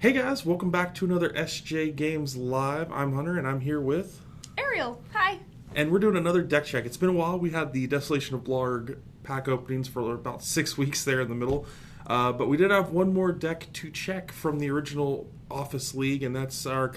Hey guys, welcome back to another SJ Games Live. I'm Hunter and I'm here with... Ariel, hi. And we're doing another deck check. It's been a while. We had the Desolation of Blarg pack openings for about 6 weeks there in the middle. But we did have one more deck to check from the original Office League, and that's our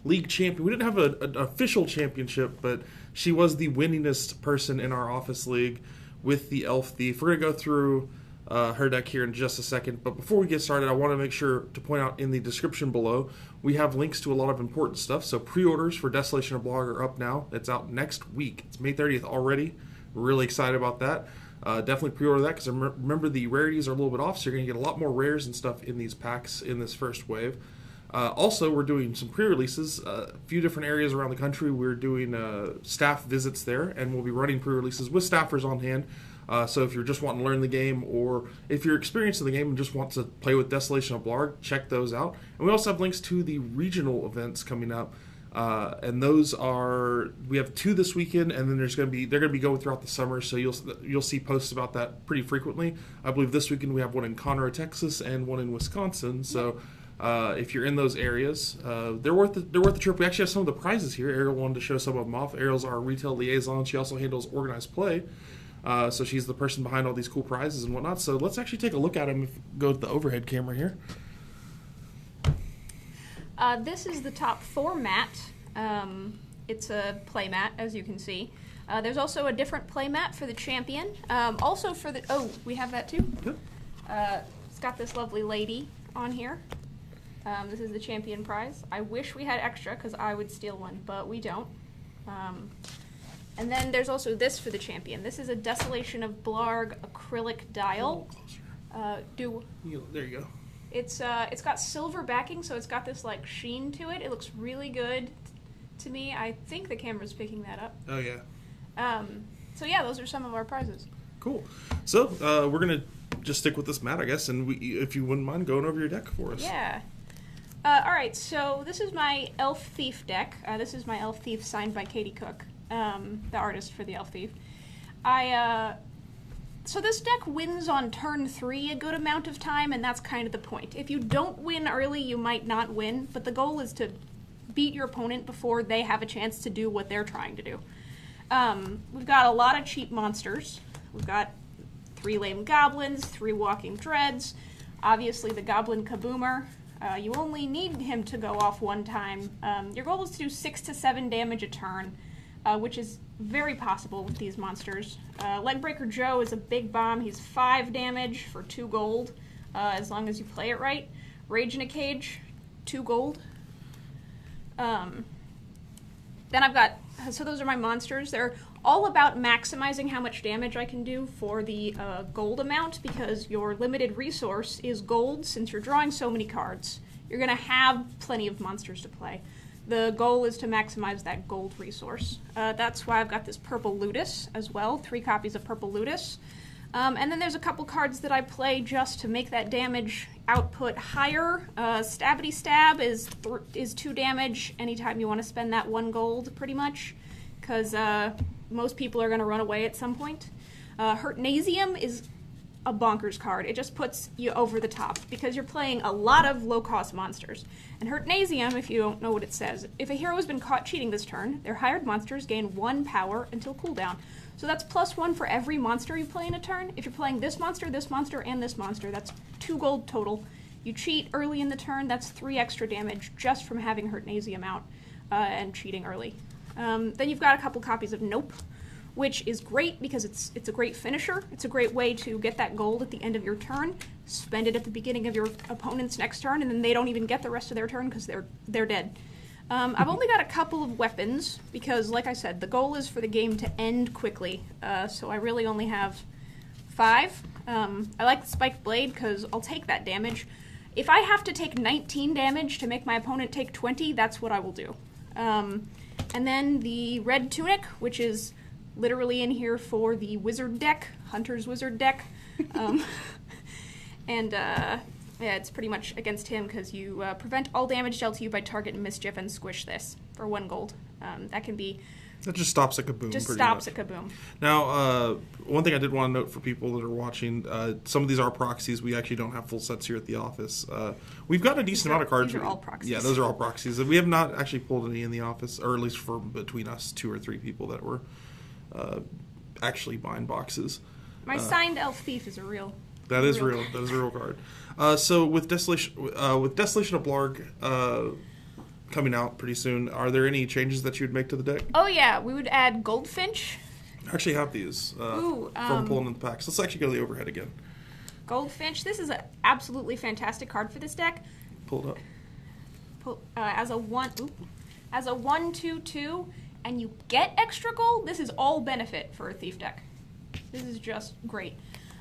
league champion. We didn't have an official championship, but she was the winningest person in our Office League with the Elf Thief. We're going to go through her deck here in just a second. But before we get started, I want to make sure to point out in the description below, we have links to a lot of important stuff. So pre-orders for Desolation of Blarg are up now. It's out next week. It's May 30th already. Really excited about that. Definitely pre-order that because remember the rarities are a little bit off, so you're going to get a lot more rares and stuff in these packs in this first wave. Also, we're doing some pre-releases. A few different areas around the country. We're doing staff visits there, and we'll be running pre-releases with staffers on hand. So if you're just wanting to learn the game, or if you're experienced in the game and just want to play with Desolation of Blarg, check those out. And we also have links to the regional events coming up. And those are, we have 2 this weekend, and then they're going to be going throughout the summer, so you'll see posts about that pretty frequently. I believe this weekend we have one in Conroe, Texas, and one in Wisconsin. So if you're in those areas, they're worth the trip. We actually have some of the prizes here. Ariel wanted to show some of them off. Ariel's our retail liaison. She also handles organized play. So she's the person behind all these cool prizes and whatnot. So let's actually take a look at them. Go to the overhead camera here. This is the top 4 mat. It's a play mat, as you can see. There's also a different play mat for the champion. Also for the... Oh, we have that too? Yep. It's got this lovely lady on here. This is the champion prize. I wish we had extra because I would steal one, but we don't. And then there's also this for the champion. This is a Desolation of Blarg acrylic dial. There you go. It's got silver backing, so it's got this like sheen to it. It looks really good to me. I think the camera's picking that up. Oh yeah. So yeah, those are some of our prizes. Cool. So we're gonna just stick with this mat, I guess, and if you wouldn't mind going over your deck for us. Yeah. All right. So this is my Elf Thief deck. This is my Elf Thief signed by Katie Cook, the artist for the Elf Thief. So this deck wins on turn 3 a good amount of time, and that's kind of the point. If you don't win early, you might not win, but the goal is to beat your opponent before they have a chance to do what they're trying to do. We've got a lot of cheap monsters. We've got 3 lame goblins, 3 walking dreads, obviously the goblin kaboomer. You only need him to go off 1 time. Your goal is to do 6 to 7 damage a turn, which is very possible with these monsters. Legbreaker Joe is a big bomb. He's 5 damage for 2 gold, as long as you play it right. Rage in a Cage, 2 gold. Then I've got, so those are my monsters. They're all about maximizing how much damage I can do for the gold amount, because your limited resource is gold. Since you're drawing so many cards, you're going to have plenty of monsters to play. The goal is to maximize that gold resource. That's why I've got this Purple Ludus as well, 3 copies of Purple Ludus. And then there's a couple cards that I play just to make that damage output higher. Stabbity Stab is 2 damage anytime you want to spend that 1 gold, pretty much, because most people are going to run away at some point. Hurtnasium is a bonkers card. It just puts you over the top because you're playing a lot of low-cost monsters. And Hurtnasium, if you don't know what it says, if a hero has been caught cheating this turn, their hired monsters gain 1 power until cooldown. So that's +1 for every monster you play in a turn. If you're playing this monster, and this monster, that's 2 gold total. You cheat early in the turn, that's 3 extra damage just from having Hurtnasium out and cheating early. Then you've got a couple copies of Nope, which is great because it's a great finisher. It's a great way to get that gold at the end of your turn, spend it at the beginning of your opponent's next turn, and then they don't even get the rest of their turn because they're dead. I've only got a couple of weapons because, like I said, the goal is for the game to end quickly, so I really only have 5. I like the Spiked Blade because I'll take that damage. If I have to take 19 damage to make my opponent take 20, that's what I will do. And then the Red Tunic, which is literally in here for the wizard deck, Hunter's wizard deck. Yeah, it's pretty much against him because you prevent all damage dealt to you by target and mischief and squish this for 1 gold. That can be That just stops at Kaboom. Just pretty stops much. at Kaboom. Now, one thing I did want to note for people that are watching, some of these are proxies. We actually don't have full sets here at the office. We've got a decent amount of cards. These are all proxies. Yeah, those are all proxies. We have not actually pulled any in the office, or at least for between us, 2 or 3 people that were actually buying boxes. My signed Elf Thief is a real. That is real. That is a real card. So with Desolation of Blarg coming out pretty soon, are there any changes that you would make to the deck? Oh yeah, we would add Goldfinch. I actually have these from pulling in the packs. Let's actually go to the overhead again. Goldfinch. This is an absolutely fantastic card for this deck. Pull it up. As a 1/2/2, and you get extra gold. This is all benefit for a Thief deck. This is just great.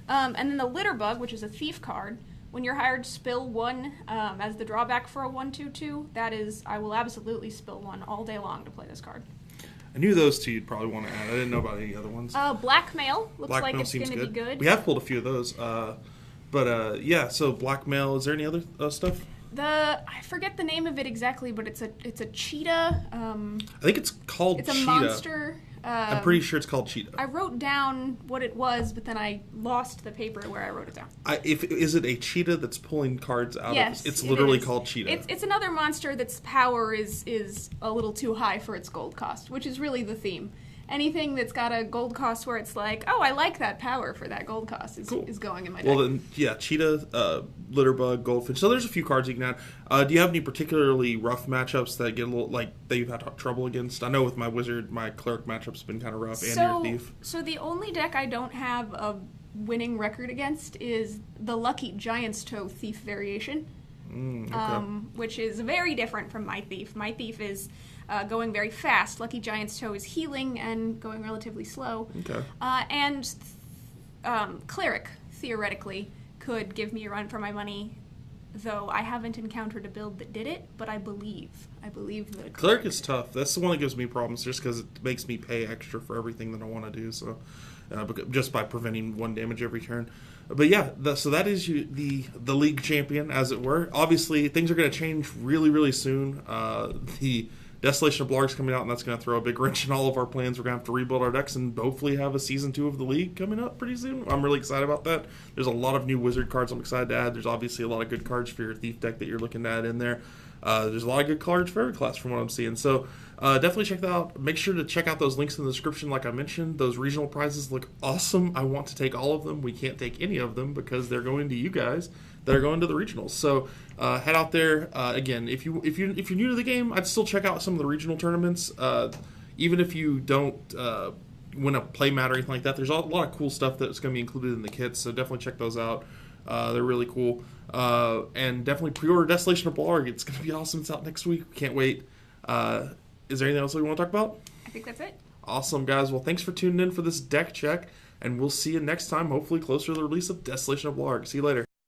And then the Litterbug, which is a Thief card. When you're hired, spill 1 as the drawback for a 1/2/2. That is, I will absolutely spill 1 all day long to play this card. I knew those 2 you'd probably want to add. I didn't know about any other ones. Blackmail looks Blackmail like it's seems going to be good. We have pulled a few of those. Yeah, so Blackmail. Is there any other stuff? I forget the name of it exactly, but it's a cheetah. I think it's called It's a Cheetah. monster. I'm pretty sure it's called Cheetah. I wrote down what it was, but then I lost the paper where I wrote it down. Is it a cheetah that's pulling cards out Yes, of it? It's literally is. called Cheetah. It's another monster that's power is a little too high for its gold cost, which is really the theme. Anything that's got a gold cost where it's like, oh, I like that power for that gold cost is going in my deck. Well, then, yeah, Cheetah, Litterbug, Goldfinch. So there's a few cards you can add. Do you have any particularly rough matchups that get a little, like, that you've had trouble against? I know with my Wizard, my Cleric matchup's been kind of rough, and your Thief. So the only deck I don't have a winning record against is the Lucky Giant's Toe Thief variation, Okay. which is very different from my Thief. My Thief is going very fast. Lucky Giant's Toe is healing and going relatively slow. Okay. And Cleric, theoretically, could give me a run for my money, though I haven't encountered a build that did it, but I believe that a Cleric is tough. That's the one that gives me problems just because it makes me pay extra for everything that I want to do, so just by preventing 1 damage every turn. But yeah, so that is the league champion, as it were. Obviously, things are going to change really, really soon. The Desolation of Blarg's coming out, and that's going to throw a big wrench in all of our plans. We're going to have to rebuild our decks and hopefully have a Season 2 of the league coming up pretty soon. I'm really excited about that. There's a lot of new Wizard cards I'm excited to add. There's obviously a lot of good cards for your Thief deck that you're looking to add in there. There's a lot of good cards for every class from what I'm seeing. So definitely check that out. Make sure to check out those links in the description like I mentioned. Those regional prizes look awesome. I want to take all of them. We can't take any of them because they're going to you guys that are going to the regionals. So head out there. Again, if you're new to the game, I'd still check out some of the regional tournaments. Even if you don't win a play mat or anything like that, there's a lot of cool stuff that's going to be included in the kits. So definitely check those out. They're really cool. And definitely pre-order Desolation of Blarg. It's going to be awesome. It's out next week. Can't wait. Is there anything else we want to talk about? I think that's it. Awesome, guys. Well, thanks for tuning in for this deck check, and we'll see you next time, hopefully closer to the release of Desolation of Blarg. See you later.